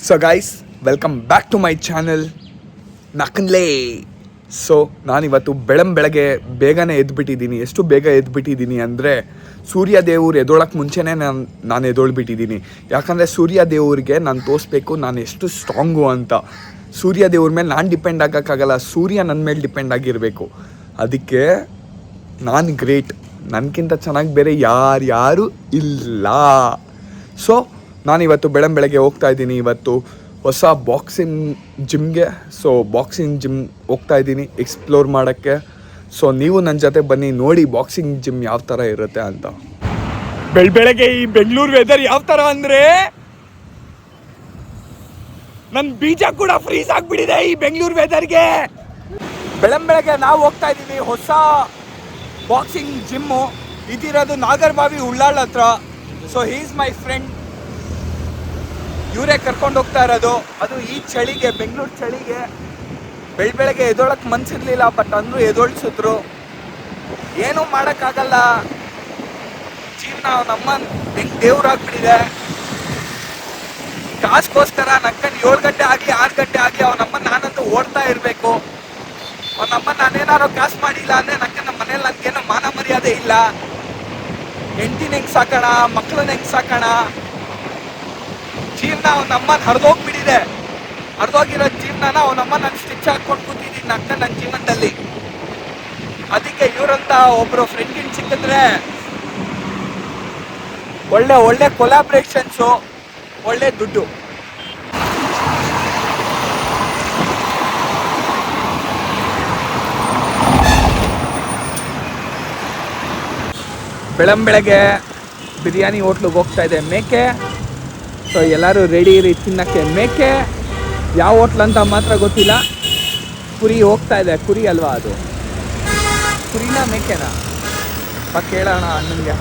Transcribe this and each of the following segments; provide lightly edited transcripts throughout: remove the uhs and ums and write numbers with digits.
So guys, welcome back to my channel ನಕನ್ಲೇ. So ನಾನಿವತ್ತು ಬೆಳಗ್ಗೆ ಬೇಗನೆ ಎದ್ಬಿಟ್ಟಿದ್ದೀನಿ. ಎಷ್ಟು ಬೇಗ ಎದ್ಬಿಟ್ಟಿದ್ದೀನಿ ಅಂದರೆ ಸೂರ್ಯ ದೇವ್ರು ಎದ್ದೊಳಕ್ಕೆ ಮುಂಚೆನೇ ನಾನು ಎದ್ದೊಳ್ಬಿಟ್ಟಿದ್ದೀನಿ. ಯಾಕಂದರೆ ಸೂರ್ಯ ದೇವ್ರಿಗೆ ನಾನು ತೋರಿಸ್ಬೇಕು ನಾನು ಎಷ್ಟು ಸ್ಟ್ರಾಂಗು ಅಂತ. ಸೂರ್ಯ ದೇವ್ರ ಮೇಲೆ ನಾನು ಡಿಪೆಂಡ್ ಆಗೋಕ್ಕಾಗಲ್ಲ, ಸೂರ್ಯ ನನ್ನ ಮೇಲೆ ಡಿಪೆಂಡ್ ಆಗಿರಬೇಕು. ಅದಕ್ಕೆ ನಾನು ಗ್ರೇಟ್, ನನಗಿಂತ ಚೆನ್ನಾಗಿ ಬೇರೆ ಯಾರು ಇಲ್ಲ. ಸೊ ನಾನಿವತ್ತು ಬೆಳಗ್ಗೆ ಹೋಗ್ತಾ ಇದ್ದೀನಿ. ಇವತ್ತು ಹೊಸ ಬಾಕ್ಸಿಂಗ್ ಜಿಮ್ಗೆ. ಸೊ ಬಾಕ್ಸಿಂಗ್ ಜಿಮ್ ಹೋಗ್ತಾ ಇದ್ದೀನಿ ಎಕ್ಸ್ಪ್ಲೋರ್ ಮಾಡೋಕ್ಕೆ. ಸೊ ನೀವು ನನ್ನ ಜೊತೆ ಬನ್ನಿ, ನೋಡಿ ಬಾಕ್ಸಿಂಗ್ ಜಿಮ್ ಯಾವ ಥರ ಇರುತ್ತೆ ಅಂತ. ಬೆಳಗ್ಗೆ ಈ ಬೆಂಗಳೂರು ವೆದರ್ ಯಾವ ಥರ ಅಂದರೆ ನನ್ನ ಬೀಜ ಕೂಡ ಫ್ರೀಸ್ ಆಗಿಬಿಟ್ಟಿದೆ ಈ ಬೆಂಗಳೂರು ವೆದರ್ಗೆ. ಬೆಳಗ್ಗೆ ನಾವು ಹೋಗ್ತಾ ಇದ್ದೀವಿ ಹೊಸ ಬಾಕ್ಸಿಂಗ್ ಜಿಮ್ಮು. ಇದಿರೋದು ನಾಗರಬಾವಿ ಉಳ್ಳಾಳ್ ಹತ್ರ. So he is my friend. ಇವರೇ ಕರ್ಕೊಂಡು ಹೋಗ್ತಾ ಇರೋದು. ಅದು ಈ ಚಳಿಗೆ, ಬೆಂಗಳೂರು ಚಳಿಗೆ ಬೆಳಗ್ಗೆ ಎದ್ದೊಳಕ್ಕೆ ಮನ್ಸಿರ್ಲಿಲ್ಲ, ಬಟ್ ಅಂದರೂ ಎದ್ದೊಳ್ಸಿದ್ರು. ಏನೂ ಮಾಡೋಕ್ಕಾಗಲ್ಲ. ಜೀವನ ನಮ್ಮ ಹೆಂಗೆ ದೇವ್ರಾಗ್ಬಿಟ್ಟಿದೆ. ಕಾಸ್ಗೋಸ್ಕರ ನಕ್ಕನ್ನು 7 ಗಂಟೆ ಆಗಲಿ 6 ಗಂಟೆ ಆಗಲಿ ಅವನಮ್ಮ ನಾನಂತೂ ಓಡ್ತಾ ಇರಬೇಕು. ಅವನಮ್ಮ ನಾನೇನಾರು ಕಾಸು ಮಾಡಿಲ್ಲ ಅಂದರೆ ನಕ್ಕ ನಮ್ಮ ಮನೇಲಿ ನನಗೇನೋ ಮಾನ ಮರ್ಯಾದೆ ಇಲ್ಲ. ಹೆಂಡ್ತಿನ ಹೆಂಗೆ ಸಾಕೋಣ, ಮಕ್ಕಳನ್ನ ಹೆಂಗೆ ಸಾಕೋಣ. ಜೀವನ ಅವನಮ್ಮನ ಹರಿದೋಗ್ಬಿಟ್ಟಿದೆ. ಹರಿದೋಗಿರೋ ಜೀವನನ ಅವನಮ್ಮ ನಾನು ಸ್ಟಿಚ್ ಹಾಕ್ಕೊಂಡು ಕೂತಿದ್ದೀನಿ ಅಕ್ಕ ನನ್ನ ಜೀವನದಲ್ಲಿ. ಅದಕ್ಕೆ ಇವರಂತ ಒಬ್ಬರು ಫ್ರೆಂಡಿನ ಸಿಕ್ಕಿದ್ರೆ ಒಳ್ಳೆ ಕೊಲಾಬ್ರೇಷನ್ಸು, ಒಳ್ಳೆ ದುಡ್ಡು. ಬೆಳಗ್ಗೆ ಬಿರಿಯಾನಿ ಹೋಟ್ಲಿಗೆ ಹೋಗ್ತಾ ಇದೆ ಮೇಕೆ. ಸೊ ಎಲ್ಲರೂ ರೆಡಿ ಇರಿ ತಿನ್ನಕ್ಕೆ. ಮೇಕೆ ಯಾವ ಹೋಟ್ಲ್ ಅಂತ ಮಾತ್ರ ಗೊತ್ತಿಲ್ಲ. ಕುರಿ ಹೋಗ್ತಾ ಇದೆ. ಕುರಿ ಅಲ್ವಾ ಅದು? ಕುರಿನಾ ಮೇಕೆನಾ? ಕೇಳೋಣ ಅಣ್ಣನಿಗೆ.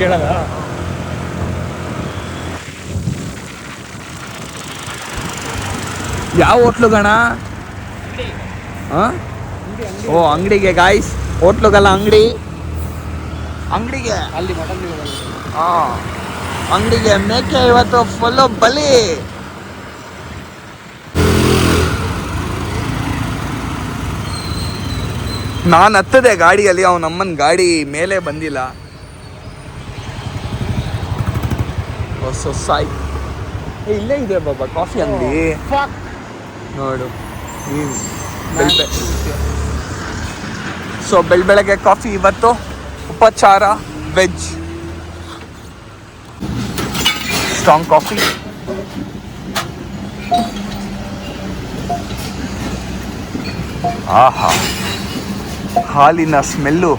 ಕೇಳೋಣ. ಯಾವ ಹೋಟ್ಲುಗಣ? ಹಾಂ, ಓ ಅಂಗಡಿಗೆ ಗಾಯ್ಸ್. ಹೋಟ್ಲುಗಲ್ಲ, ಅಂಗಡಿಗೆ ಅಲ್ಲಿ ಹಾಂ, ಅಂಗಡಿಗೆ ಮೇಕೆ ಇವತ್ತು ಫುಲ್ಲು ಬಲಿ. ನಾನು ಹತ್ತದೆ ಗಾಡಿಯಲ್ಲಿ, ಅವನಮ್ಮನ ಗಾಡಿ ಮೇಲೆ ಬಂದಿಲ್ಲ. ಸಾಯ್ ಇಲ್ಲೇ ಇದೆ ಬಾಬಾ ಕಾಫಿ ಅಂಗಡಿ ನೋಡು. ಸೊ ಬೆಳಗ್ಗೆ ಕಾಫಿ ಇವತ್ತು ಉಪಚಾರ ವೆಜ್ ಸ್ಟ್ರಾಂಗ್ ಕಾಫಿ. ಆಹಾ, ಹಾಲಿನ ಸ್ಮೆಲ್ಲು,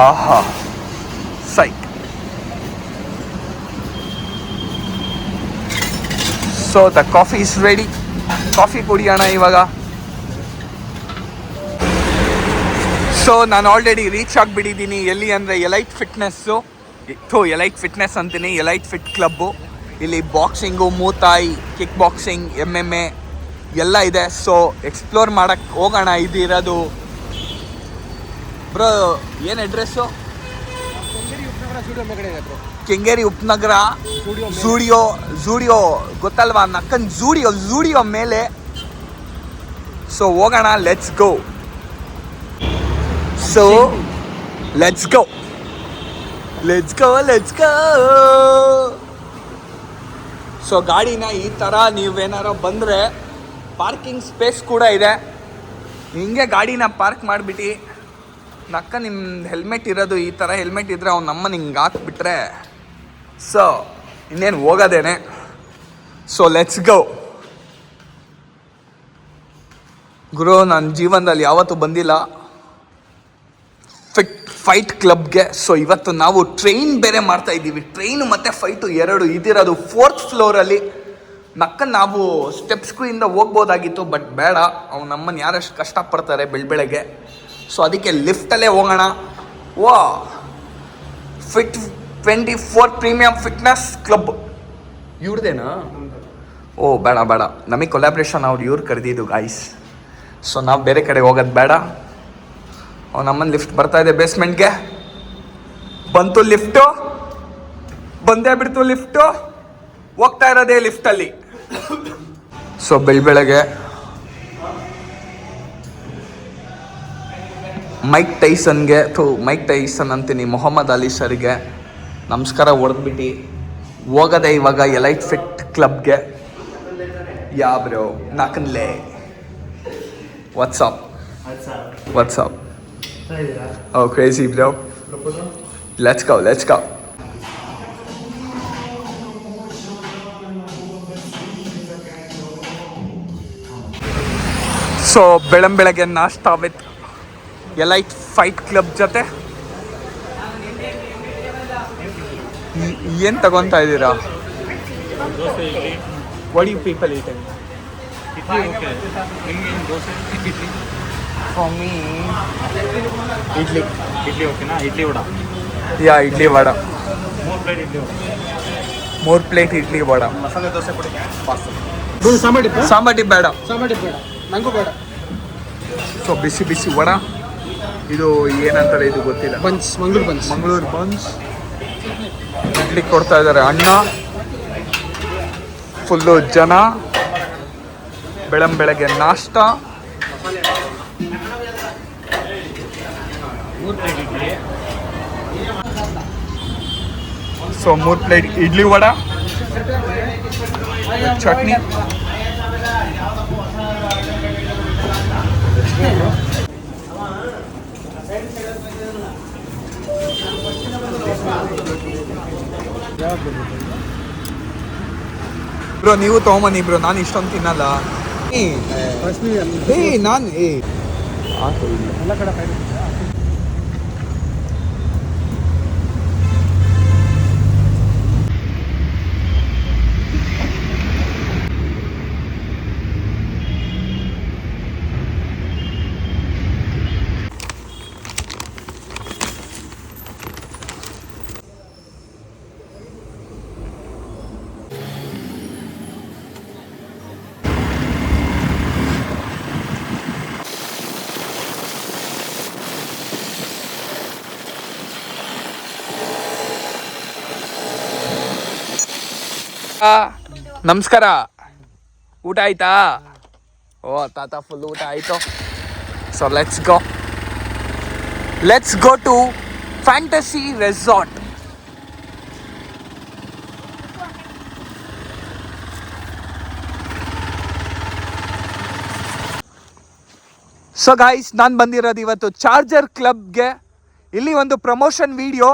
ಆಹಾ sight. So the coffee is ready. Coffee ಕುಡಿಯೋಣ ಇವಾಗ. ಸೊ ನಾನು ಆಲ್ರೆಡಿ ರೀಚ್ ಆಗಿಬಿಟ್ಟಿದ್ದೀನಿ. ಎಲ್ಲಿ ಅಂದರೆ ಎಲೈಟ್ ಫಿಟ್ನೆಸ್ಸು. ಎಲೈಟ್ ಫಿಟ್ನೆಸ್ ಅಂತೀನಿ, ಎಲೈಟ್ ಫಿಟ್ ಕ್ಲಬ್ಬು. ಇಲ್ಲಿ boxing, Muay Thai, kick boxing, MMA ಎಲ್ಲ ಇದೆ. ಸೊ ಎಕ್ಸ್ಪ್ಲೋರ್ ಮಾಡೋಕ್ಕೆ ಹೋಗೋಣ. ಇದಿರೋದು ಬ್ರೋ ಏನು ಅಡ್ರೆಸ್ಸು? ಕೆಂಗೇರಿ ಉಪನಗರ ಝೂಡಿಯೋ ಗೊತ್ತಲ್ವಾ? ನಕ್ಕನ್ ಝೂಡಿಯೋ ಮೇಲೆ. ಸೊ ಹೋಗೋಣ, let's go. So let's go. So ಗಾಡಿನ ಈ ಥರ ನೀವೇನಾರು ಬಂದರೆ ಪಾರ್ಕಿಂಗ್ ಸ್ಪೇಸ್ ಕೂಡ ಇದೆ. ಹಿಂಗೆ ಗಾಡಿನ ಪಾರ್ಕ್ ಮಾಡಿಬಿಟ್ಟು ನಕ್ಕ ನಿಮ್ಮ ಹೆಲ್ಮೆಟ್ ಇರೋದು ಈ ಥರ ಹೆಲ್ಮೆಟ್ ಇದ್ದರೆ ಅವನಮ್ಮ ಹಿಂಗೆ ಹಾಕ್ಬಿಟ್ರೆ ಸೊ ಇನ್ನೇನು ಹೋಗೋದೇನೆ. ಸೊ ಲೆಟ್ಸ್ ಗೋ ಗುರು. ನನ್ನ ಜೀವನದಲ್ಲಿ ಯಾವತ್ತೂ ಬಂದಿಲ್ಲ ಫೈಟ್ ಕ್ಲಬ್ಗೆ. ಸೊ ಇವತ್ತು ನಾವು ಟ್ರೈನ್ ಬೇರೆ ಮಾಡ್ತಾ ಇದ್ದೀವಿ. ಟ್ರೈನು ಮತ್ತು ಫೈಟು ಎರಡು. ಇದಿರೋದು 4th ಫ್ಲೋರಲ್ಲಿ. ನಾವು ಸ್ಟೆಪ್ಸ್ಗಳಿಂದ ಹೋಗ್ಬೋದಾಗಿತ್ತು, ಬಟ್ ಬೇಡ, ನಮ್ಮನ್ನು ಯಾರಷ್ಟು ಕಷ್ಟಪಡ್ತಾರೆ ಬೆಳಗ್ಗೆ. ಸೊ ಅದಕ್ಕೆ ಲಿಫ್ಟಲ್ಲೇ ಹೋಗೋಣ. ಫಿಟ್ 24 ಪ್ರೀಮಿಯಂ ಫಿಟ್ನೆಸ್ ಕ್ಲಬ್ ಇವ್ರದೇನಾ? ಓ ಬೇಡ, ನಮಗೆ ಕೊಲಾಬ್ರೇಷನ್ ಇವ್ರು ಕರೆದಿದ್ದು ಗಾಯ್ಸ್. ಸೊ ನಾವು ಬೇರೆ ಕಡೆ ಹೋಗೋದು ಬೇಡ. ನಮ್ಮನ್ನು ಲಿಫ್ಟ್ ಬರ್ತಾ ಇದೆ ಬೇಸ್ಮೆಂಟ್ಗೆ. ಬಂತು ಲಿಫ್ಟು, ಬಂದೇ ಬಿಡ್ತು ಲಿಫ್ಟು. ಹೋಗ್ತಾ ಇರೋದೇ ಲಿಫ್ಟಲ್ಲಿ. ಸೊ ಬೆಳಗ್ಗೆ ಮೈಕ್ ಟೈಸನ್ ಅಂತೀನಿ, ಮೊಹಮ್ಮದ್ ಅಲಿ ಸರ್ಗೆ ನಮಸ್ಕಾರ ಹೊಡೆದ್ಬಿಟ್ಟು ಹೋಗೋದೆ ಇವಾಗ ಎಲೈಟ್ ಫಿಟ್ ಕ್ಲಬ್ಗೆ. ಯಾ ಬ್ರೋ ನಾಕನ್ಲೆ what's up Oh, crazy, bro. Let's go. So ಬೆಳಗ್ಗೆ ನಾಷ್ಟಾ ವಿತ್ ಎಲೈಟ್ ಫೈಟ್ ಕ್ಲಬ್ ಜೊತೆ ಏನು ತಗೊತಾ ಇದ್ದೀರಾ? What you people eating? For me, idli okay na? Idli vada. Yeah, idli vada. More plate idli vada. Masala dosa podi. Pasta. Sambar dip beda. Nangu beda. So ಬಿಸಿ ವಡ. ಇದು ಏನಂತಾರೆ ಇದು ಗೊತ್ತಿಲ್ಲ. Mangaluru buns. Idli ಕೊಡ್ತಾ ಇದ್ದಾರೆ ಅಣ್ಣ. ಫುಲ್ಲು ಜನ. ಬೆಳಗ್ಗೆ ನಾಷ್ಟಾ. So 3 plate idli vada, chutney. Bro ನೀವು ತಗೊಂಬನ್ನಿ ಬ್ರೋ, ನಾನು ಇಷ್ಟೊಂದು ತಿನ್ನಲ್ಲ. ನಾನು ಎಲ್ಲ ಕಡೆ ನಮಸ್ಕಾರ. ಊಟ ಆಯ್ತಾ? ಓ ತಾತ ಫುಲ್ ಊಟ ಆಯಿತು. So let's go to fantasy resort. So guys, ನಾನು ಬಂದಿರೋದು ಇವತ್ತು ಚಾರ್ಜರ್ ಕ್ಲಬ್ಗೆ. ಇಲ್ಲಿ ಒಂದು ಪ್ರಮೋಷನ್ ವಿಡಿಯೋ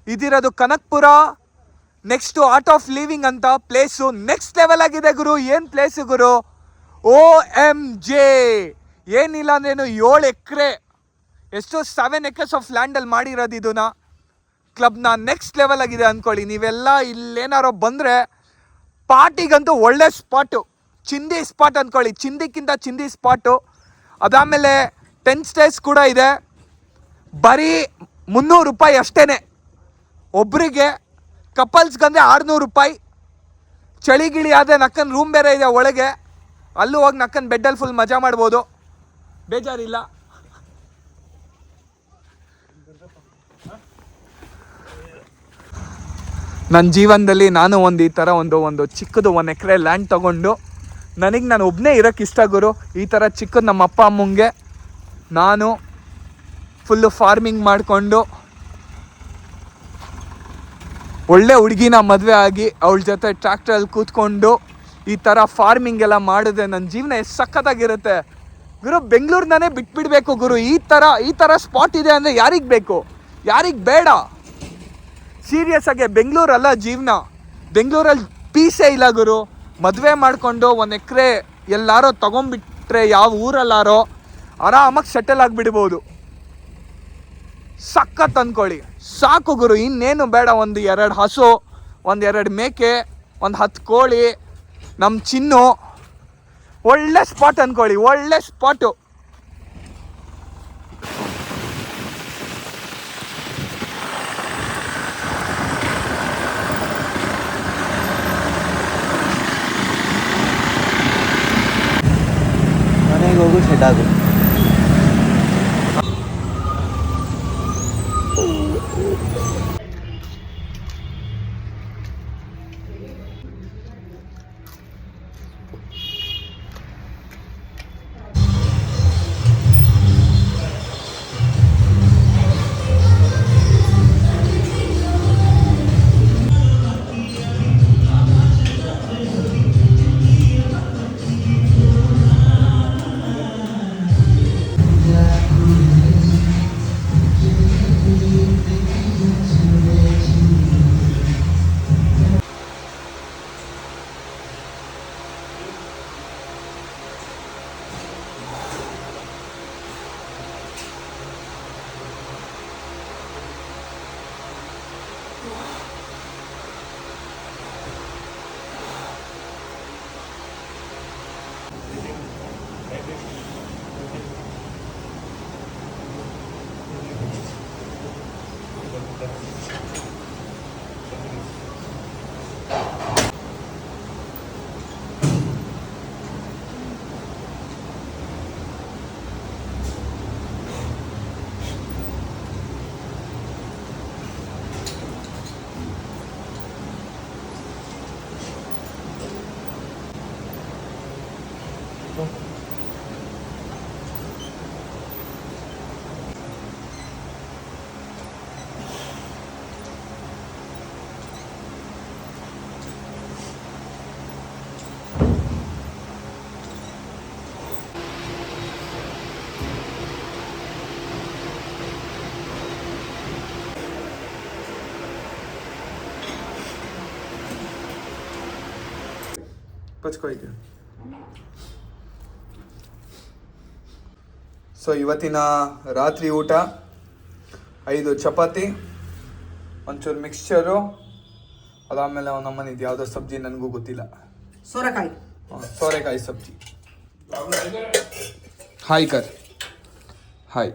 ಇದಿರೋದು Kanakapura next art of living ಅಂತ ಪ್ಲೇಸು. ನೆಕ್ಸ್ಟ್ ಲೆವೆಲ್ ಆಗಿದೆ ಗುರು. ಏನು ಪ್ಲೇಸು ಗುರು, OMG. ಏನಿಲ್ಲ ಅಂದ್ರೇನು 7 ಎಕರೆ, ಎಷ್ಟು 7 acres ಆಫ್ ಲ್ಯಾಂಡಲ್ಲಿ ಮಾಡಿರೋದು ಇದನ್ನ ಕ್ಲಬ್ನ. ನೆಕ್ಸ್ಟ್ ಲೆವೆಲ್ ಆಗಿದೆ ಅಂದ್ಕೊಳ್ಳಿ. ನೀವೆಲ್ಲ ಇಲ್ಲೇನಾರೋ ಬಂದರೆ ಪಾರ್ಟಿಗಂತೂ ಒಳ್ಳೆ ಸ್ಪಾಟು, ಚಿಂದಿ ಸ್ಪಾಟ್ ಅಂದ್ಕೊಳ್ಳಿ. ಚಿಂದಿಕ್ಕಿಂತ ಚಿಂದಿ ಸ್ಪಾಟು. ಅದಾದಮೇಲೆ 10 ಸ್ಟೇಸ್ ಕೂಡ ಇದೆ. ಬರೀ 300 ರೂಪಾಯಿ ಅಷ್ಟೇ ಒಬ್ಬರಿಗೆ. ಕಪಲ್ಸ್ಗಂದರೆ 600 ರೂಪಾಯಿ. ಚಳಿಗಿಳಿ ಆದರೆ ನಕ್ಕನ್ ರೂಮ್ ಬೇರೆ ಇದೆ ಒಳಗೆ, ಅಲ್ಲೂ ಹೋಗಿ ನಕ್ಕನ್ ಬೆಡ್ಡಲ್ಲಿ ಫುಲ್ ಮಜಾ ಮಾಡ್ಬೋದು, ಬೇಜಾರಿಲ್ಲ. ನನ್ನ ಜೀವನದಲ್ಲಿ ನಾನು ಈ ಥರ ಒಂದು ಚಿಕ್ಕದು 1 ಎಕರೆ ಲ್ಯಾಂಡ್ ತೊಗೊಂಡು ನಾನು ಒಬ್ಬನೇ ಇರೋಕ್ಕೆ ಇಷ್ಟ ಗುರು. ಈ ಥರ ಚಿಕ್ಕದು ನಮ್ಮ ಅಪ್ಪ ಅಮ್ಮಂಗೆ ನಾನು ಫುಲ್ಲು ಫಾರ್ಮಿಂಗ್ ಮಾಡಿಕೊಂಡು ಒಳ್ಳೆ ಹುಡುಗಿನ ಮದುವೆ ಆಗಿ ಅವಳ ಜೊತೆ ಟ್ರ್ಯಾಕ್ಟ್ರಲ್ಲಿ ಕೂತ್ಕೊಂಡು ಈ ಥರ ಫಾರ್ಮಿಂಗ್ ಎಲ್ಲ ಮಾಡಿದ್ರೆ ನನ್ನ ಜೀವನ ಎಷ್ಟು ಸಖತ್ತಾಗಿರುತ್ತೆ ಗುರು. ಬೆಂಗಳೂರಿನೇ ಬಿಟ್ಬಿಡ್ಬೇಕು ಗುರು. ಈ ಥರ ಸ್ಪಾಟ್ ಇದೆ ಅಂದರೆ ಯಾರಿಗೆ ಬೇಕು, ಯಾರಿಗೆ ಬೇಡ? ಸೀರಿಯಸ್ ಆಗಿ ಬೆಂಗಳೂರಲ್ಲ ಜೀವನ. ಬೆಂಗಳೂರಲ್ಲಿ ಪೀಸೇ ಇಲ್ಲ ಗುರು. ಮದುವೆ ಮಾಡಿಕೊಂಡು 1 ಎಕರೆ ಎಲ್ಲಾರೋ ತೊಗೊಂಡ್ಬಿಟ್ರೆ ಯಾವ ಊರಲ್ಲಾರೋ ಆರಾಮಾಗಿ ಸೆಟಲ್ ಆಗಿಬಿಡ್ಬೋದು. ಸಖತ್ ಅಂದ್ಕೊಳ್ಳಿ. ಸಾಕು ಗುರು, ಇನ್ನೇನು ಬೇಡ. 1-2 ಹಸು, 1-2 ಮೇಕೆ, 10 ಕೋಳಿ, ನಮ್ಮ ಚಿನ್ನು. ಒಳ್ಳೆ ಸ್ಪಾಟ್ ಅಂದ್ಕೊಳ್ಳಿ, ಒಳ್ಳೆ ಸ್ಪಾಟು. ಮನೆಗೆ ಹೋಗು ಸೆಟ್ ಆಗು. ಪಚ್ಕೊಯ್ತು. ಸೊ ಇವತ್ತಿನ ರಾತ್ರಿ ಊಟ 5 ಚಪಾತಿ, ಒಂಚೂರು ಮಿಕ್ಸ್ಚರು, ಅದಾದಮೇಲೆ ನಮ್ಮನೆ ಇದು ಯಾವುದೋ ಸಬ್ಜಿ ನನಗೂ ಗೊತ್ತಿಲ್ಲ, ಸೋರೆಕಾಯಿ ಸಬ್ಜಿ. ಹಾಯ್ ಕರ್, ಹಾಯ್.